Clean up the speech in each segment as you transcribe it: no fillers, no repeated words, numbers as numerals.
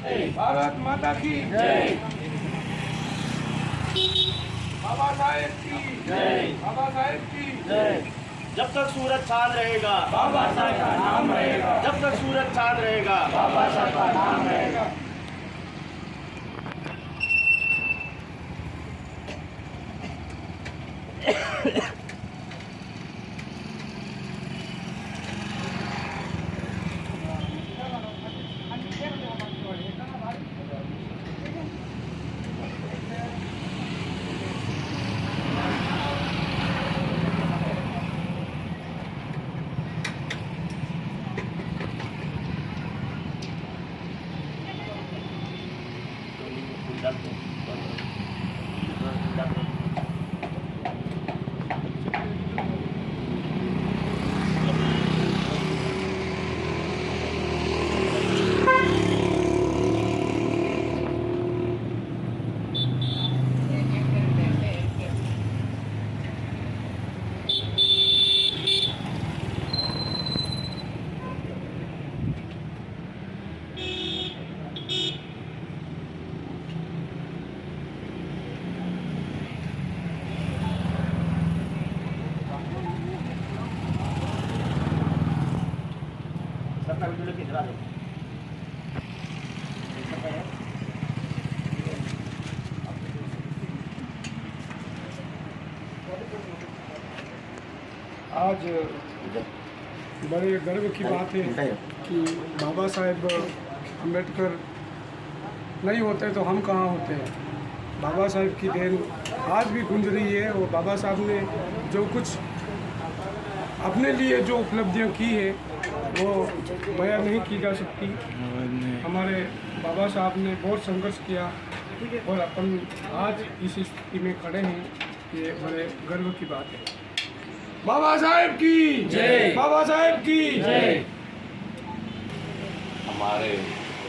भारत माता की जय। बाबा साहेब की जय। बाबा साहेब की जय। जब तक सूरज चांद रहेगा बाबा साहेब का नाम रहेगा। जब तक सूरज चांद रहेगा बाबा साहेब का नाम रहेगा। आज बड़े गर्व की बात है कि बाबा साहेब अम्बेडकर नहीं होते तो हम कहाँ होते हैं। बाबा साहेब की देन आज भी गूंज रही है और बाबा साहब ने जो कुछ अपने लिए जो उपलब्धियां की है वो बयां नहीं की जा सकती। हमारे बाबा साहब ने बहुत संघर्ष किया और अपन आज इस स्थिति में खड़े हैं, ये बड़े गर्व की बात है। बाबा साहेब की जय। बाबा साहेब की जय। हमारे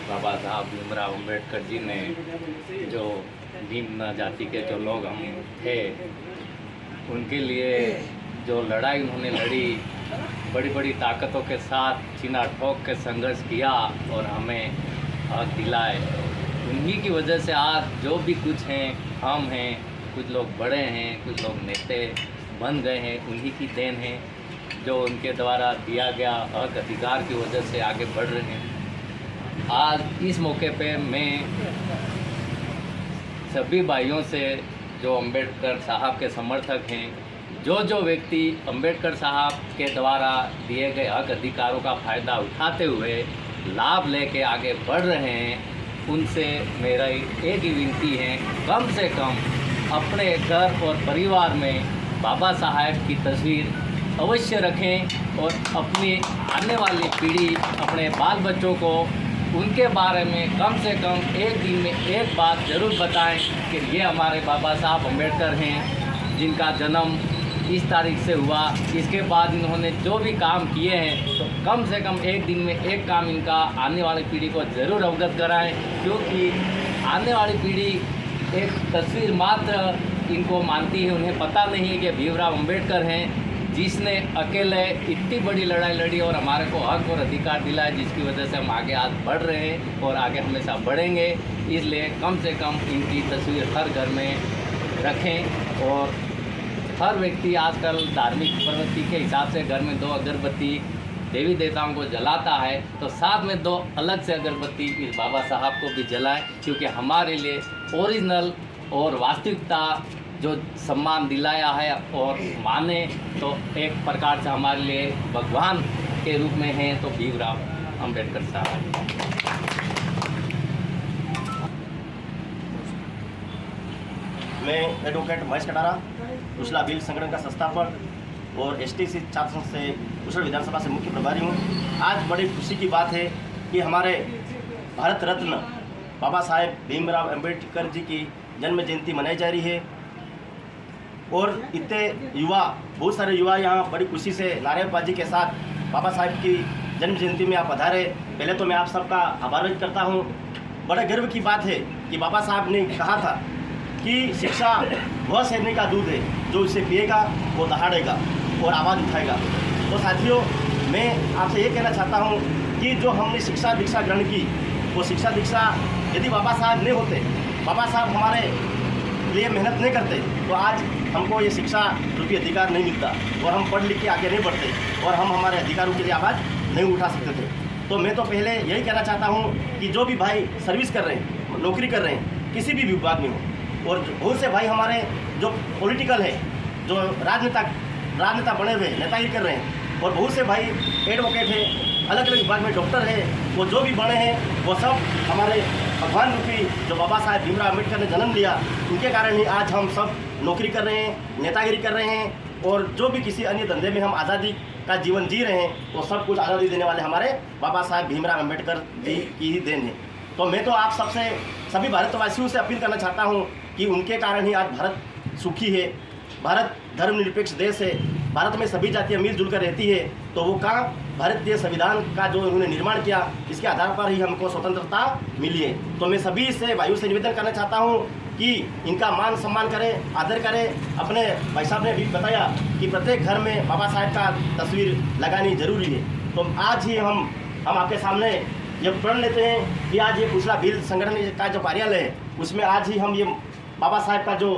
बाबा साहब भीमराव अम्बेडकर जी ने जो निम्न जाति के जो लोग हम थे उनके लिए जो लड़ाई उन्होंने लड़ी, बड़ी बड़ी ताकतों के साथ सीना ठोक के संघर्ष किया और हमें हक दिलाए, उन्हीं की वजह से आज जो भी कुछ हैं हम हैं, कुछ लोग बड़े हैं, कुछ लोग नेता बन गए हैं, उन्हीं की देन है। जो उनके द्वारा दिया गया हक अधिकार की वजह से आगे बढ़ रहे हैं। आज इस मौके पे मैं सभी भाइयों से जो अम्बेडकर साहब के समर्थक हैं, जो व्यक्ति अम्बेडकर साहब के द्वारा दिए गए हक अधिकारों का फ़ायदा उठाते हुए लाभ लेके आगे बढ़ रहे हैं, उनसे मेरा एक ही विनती है, कम से कम अपने घर और परिवार में बाबा साहेब की तस्वीर अवश्य रखें और अपनी आने वाली पीढ़ी, अपने बाल बच्चों को उनके बारे में कम से कम एक दिन में एक बात ज़रूर बताएं कि ये हमारे बाबा साहब अम्बेडकर हैं, जिनका जन्म इस तारीख से हुआ। इसके बाद इन्होंने जो भी काम किए हैं तो कम से कम एक दिन में एक काम इनका आने वाली पीढ़ी को ज़रूर अवगत कराएं, क्योंकि आने वाली पीढ़ी एक तस्वीर मात्र इनको मानती है। उन्हें पता नहीं है कि भीमराव अम्बेडकर हैं जिसने अकेले इतनी बड़ी लड़ाई लड़ी और हमारे को हक और अधिकार दिलाया, जिसकी वजह से हम आगे आज बढ़ रहे हैं और आगे हमेशा बढ़ेंगे। इसलिए कम से कम इनकी तस्वीर हर घर में रखें और हर व्यक्ति आजकल धार्मिक प्रवृत्ति के हिसाब से घर में 2 अगरबत्ती देवी देवताओं को जलाता है, तो साथ में 2 अलग से अगरबत्ती इस बाबा साहब को भी जलाएं, क्योंकि हमारे लिए ओरिजिनल और वास्तविकता जो सम्मान दिलाया है और माने तो एक प्रकार से हमारे लिए भगवान के रूप में हैं तो भीमराव अम्बेडकर साहब। मैं एडवोकेट महेश कटारा, उछला बिल संगठन का संस्थापक और STC छात्र संघ से उछल विधानसभा से मुख्य प्रभारी हूँ। आज बड़ी खुशी की बात है कि हमारे भारत रत्न बाबा साहेब भीमराव अम्बेडकर जी की जन्म जयंती मनाई जा रही है और इतने युवा, बहुत सारे युवा यहाँ बड़ी खुशी से नारेबाजी के साथ बाबा साहेब की जन्म जयंती में आप पधारे। पहले तो मैं आप सबका आभार व्यक्त करता हूँ। बड़े गर्व की बात है कि बाबा साहब ने कहा था कि शिक्षा वह सैनिक का दूध है जो इसे पिएगा वो दहाड़ेगा और आवाज़ उठाएगा। तो साथियों, मैं आपसे ये कहना चाहता हूँ कि जो हमने शिक्षा दीक्षा ग्रहण की वो शिक्षा दीक्षा यदि बाबा साहब नहीं होते, बाबा साहब हमारे लिए मेहनत नहीं करते, तो आज हमको ये शिक्षा रूपी अधिकार नहीं मिलता और हम पढ़ लिख के आगे नहीं बढ़ते और हम हमारे अधिकारों के लिए आवाज़ नहीं उठा सकते थे। तो मैं तो पहले यही कहना चाहता हूँ कि जो भी भाई सर्विस कर रहे हैं, नौकरी कर रहे हैं, किसी भी विभाग में हो, और बहुत से भाई हमारे जो पॉलिटिकल है, जो राजनेता बने हुए नेतागिरी कर रहे हैं, और बहुत से भाई एडवोकेट है, अलग अलग विभाग में डॉक्टर है, वो जो भी बने हैं वो सब हमारे भगवान रूपी जो बाबा साहेब भीमराव अम्बेडकर ने जन्म लिया, उनके कारण ही आज हम सब नौकरी कर रहे हैं, नेतागिरी कर रहे हैं, और जो भी किसी अन्य धंधे में हम आज़ादी का जीवन जी रहे हैं, वो सब कुछ आज़ादी देने वाले हमारे बाबा साहेब भीमराव अम्बेडकर जी की ही देन है। तो मैं तो आप सबसे, सभी भारतवासियों से अपील करना चाहता हूँ कि उनके कारण ही आज भारत सुखी है, भारत धर्मनिरपेक्ष देश है, भारत में सभी जातियाँ मिलजुल कर रहती है। तो वो कहाँ भारतीय संविधान का जो उन्होंने निर्माण किया, इसके आधार पर ही हमको स्वतंत्रता मिली है। तो मैं सभी से, भाइयों से निवेदन करना चाहता हूँ कि इनका मान सम्मान करें, आदर करें। अपने भाई साहब ने भी बताया कि प्रत्येक घर में बाबा साहेब का तस्वीर लगानी जरूरी है। तो आज ही हम आपके सामने ये प्रण लेते हैं कि आज ये कुशला भील संगठन का जो कार्यालय है, उसमें आज ही हम ये बाबा साहेब का जो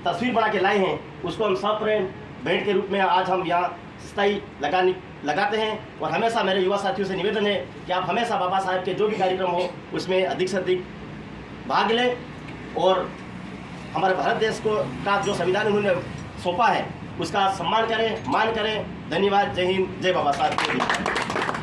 तस्वीर बना के लाए हैं, उसको हम सप्रेम भेंट के रूप में आज हम यहाँ स्थायी लगाते हैं। और हमेशा मेरे युवा साथियों से निवेदन है कि आप हमेशा बाबा साहेब के जो भी कार्यक्रम हो उसमें अधिक से अधिक भाग लें और हमारे भारत देश को का जो संविधान उन्होंने सौंपा है उसका सम्मान करें, मान करें। धन्यवाद। जय हिंद, जय बाबा साहेब।